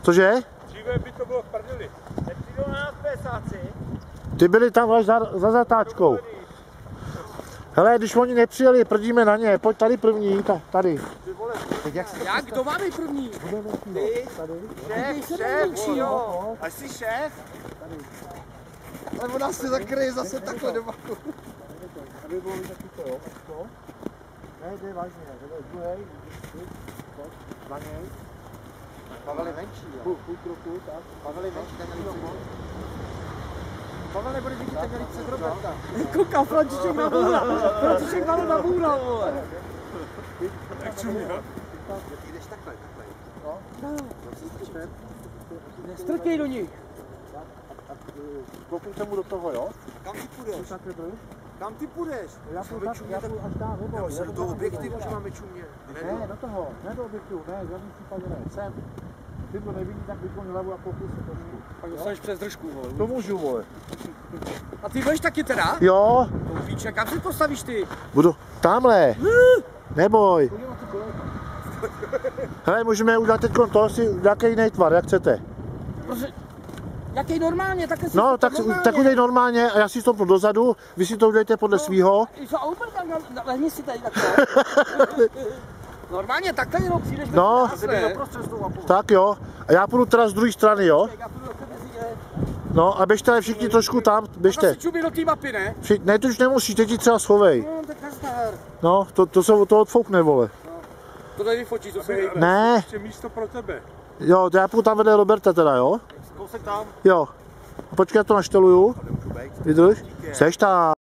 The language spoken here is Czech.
Cože? Dříve by to bylo v prdeli. Nepřijdou na nás pesáci. Ty byli tam až za zatáčkou. Hele, když oni nepřijeli, prdíme na ně. Pojď tady první, tady. Jak? Kdo má být první? Ty? Šéf, jo. A jsi šéf? Ale ona se zakryje zase takhle do baku. Tady bylo taky to, jo. Ne, jde vážně, druhej, za něj. Pavel je menší, jo. Půl kroku, tak. Pavel je menší, tak měli před. Pavel nebude vidět, tak měli před Roberta. Kouká, František na bůra. František máme na bůra, vole. Jak čumě, jo? Ty jdeš takhle. Strkej do nich. Koukněte mu do toho, jo? Kam ty půjdeš? Kam ty půjdeš? Já půjdu až tam, nebo? Já jsem do objektivu, že máme čumět. Ne, do toho, ne do objektivu, ne, v žádném případě ne, sem. Ty to nevidí, tak vykoň hlavu a pokus se trošku. Pak dostaneš přes držku, vole. To můžu, vole. A ty budeš taky teda? Jo, To píče, kam si postavíš ty? budu tamhle. Neboj. Hele, můžeme udělat teď to, si nějaký jiný tvar, jak chcete. Prostě, jaký normálně, takhle si No, to tak udělej normálně a já si stoupnu dozadu, vy si to udělejte podle svýho. Lehni si tady takhle. Normálně takhle jenom přijdeš No. Tak jo, a já půjdu teda z druhé strany, jo. No a běžte všichni trošku tam, běžte. Asi čubí do té mapy, ne? Ne, to už nemusíš, teď ti třeba schovej. No, tak nazdar. No, to se to odfoukne, vole. To tady vyfotíš, to se hejbe. Ne, Ještě místo pro tebe. jo, to já půjdu tam vedle Roberta teda, jo. Kousek tam. Jo. Počkej, já to našteluju. Vydrž. Seš tam.